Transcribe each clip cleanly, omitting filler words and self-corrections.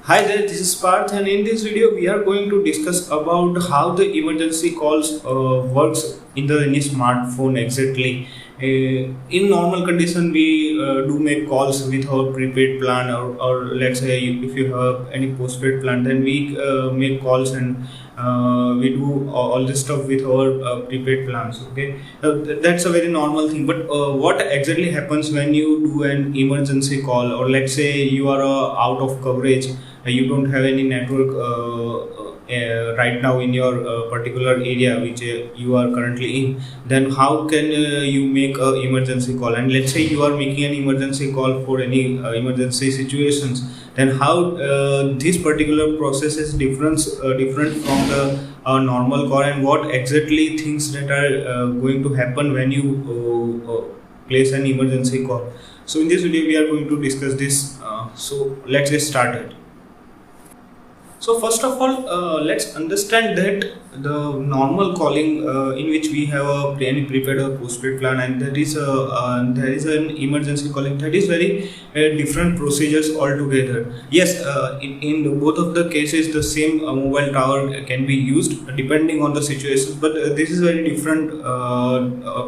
Hi there, this is Parth, and in this video we are going to discuss about how the emergency calls works in the any smartphone exactly. In normal condition, we do make calls with our prepaid plan, or let's say if you have any postpaid plan, then we make calls and we do all this stuff with our prepaid plans. Okay, that's a very normal thing. But what exactly happens when you do an emergency call, or let's say you are out of coverage? You don't have any network right now in your particular area which you are currently in, then how can you make a emergency call? And let's say you are making an emergency call for any emergency situations, then how this particular process is different from the normal call, and what exactly things that are going to happen when you place an emergency call. So in this video we are going to discuss this. So let's get started. So first of all, let's understand that the normal calling in which we have any prepaid or postpaid plan, and there is an emergency calling, that is very different procedures altogether. Yes, in both of the cases the same mobile tower can be used depending on the situations, but this is very different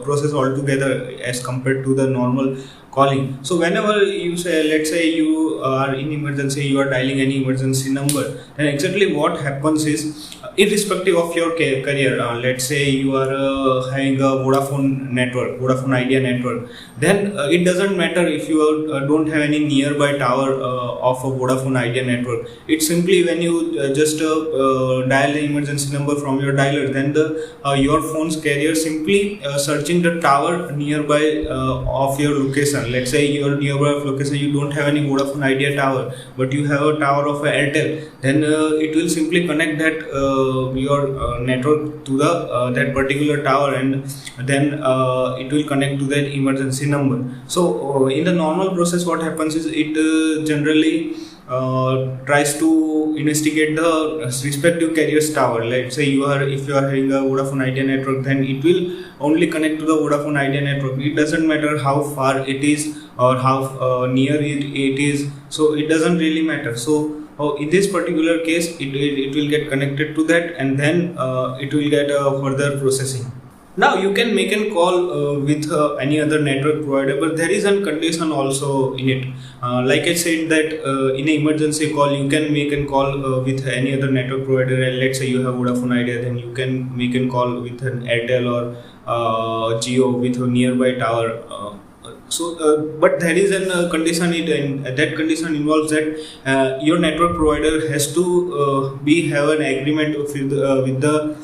process altogether as compared to the normal calling. So whenever you say, let's say you are in emergency, you are dialing any emergency number, then exactly what happens is, irrespective of your career, let's say you are having a Vodafone Idea network, then it doesn't matter if you don't have any nearby tower of a Vodafone Idea network. It's simply when you just dial the emergency number from your dialer, then your phone's carrier simply searching the tower nearby of your location. Let's say your nearby location, you don't have any Vodafone Idea tower, but you have a tower of Airtel, then it will simply connect that your network to the that particular tower, and then it will connect to that emergency number. So in the normal process, what happens is, it generally tries to investigate the respective carrier's tower. Let's say if you are having a Vodafone Idea network, then it will only connect to the Vodafone Idea network. It doesn't matter how far it is or how near it is, so it doesn't really matter. So in this particular case, it will get connected to that, and then it will get further processing. Now you can make a call with any other network provider, but there is a condition also in it. Like I said that in an emergency call, you can make a call with any other network provider, and let's say you have Vodafone Idea, then you can make a call with an Airtel or Jio with a nearby tower. But there is a condition, and that condition involves that your network provider has to have an agreement with the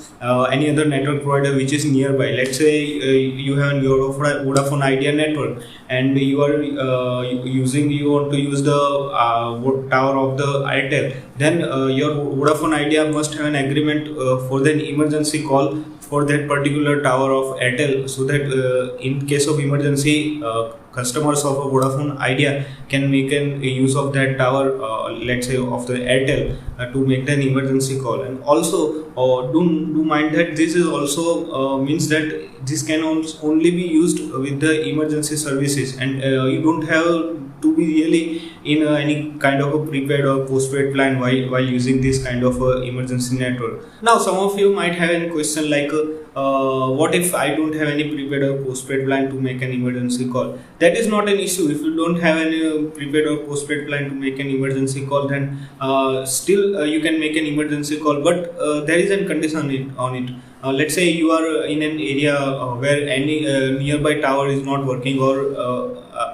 any other network provider which is nearby. Let's say you have your Vodafone Idea network, and you want to use the tower of the Airtel, then your Vodafone Idea must have an agreement for the emergency call for that particular tower of Airtel, so that in case of emergency, customers of a Vodafone Idea can make use of that tower, let's say of the Airtel, to make an emergency call. And also do mind that this is also means that this can only be used with the emergency services, and you don't have to be really in any kind of a prepaid or postpaid plan while using this kind of emergency network. Now some of you might have a question like, what if I don't have any prepaid or postpaid plan to make an emergency call? That is not an issue. If you don't have any prepaid or postpaid plan to make an emergency call, then still you can make an emergency call, but there is a condition on it. Let's say you are in an area where any nearby tower is not working, or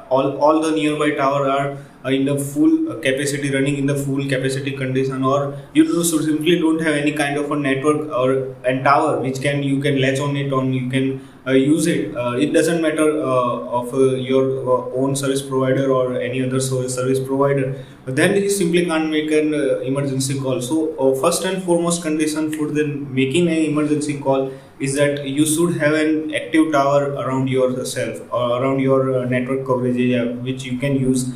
all the nearby tower are in the full capacity, running in the full capacity condition, or you simply don't have any kind of a network or a tower which you can latch on it, on you can use it. It doesn't matter of your own service provider or any other service provider, then you simply can't make an emergency call. So first and foremost condition for the making an emergency call is that you should have an active tower around yourself or around your network coverage area, which you can use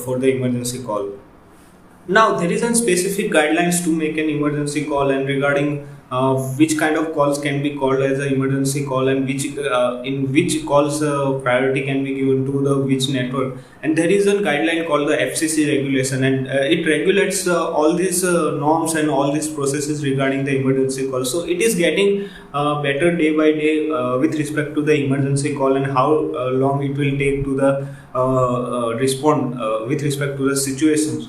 for the emergency call. Now there is a specific guidelines to make an emergency call, and regarding which kind of calls can be called as an emergency call, and which in which calls priority can be given to the which network. And there is a guideline called the FCC regulation, and it regulates all these norms and all these processes regarding the emergency call. So it is getting better day by day with respect to the emergency call, and how long it will take to the respond with respect to the situations.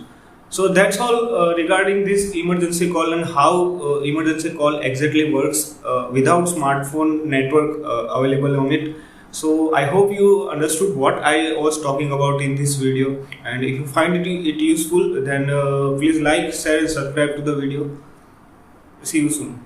So that's all regarding this emergency call, and how emergency call exactly works without smartphone network available on it. So I hope you understood what I was talking about in this video, and if you find it useful, then please like, share, and subscribe to the video. See you soon.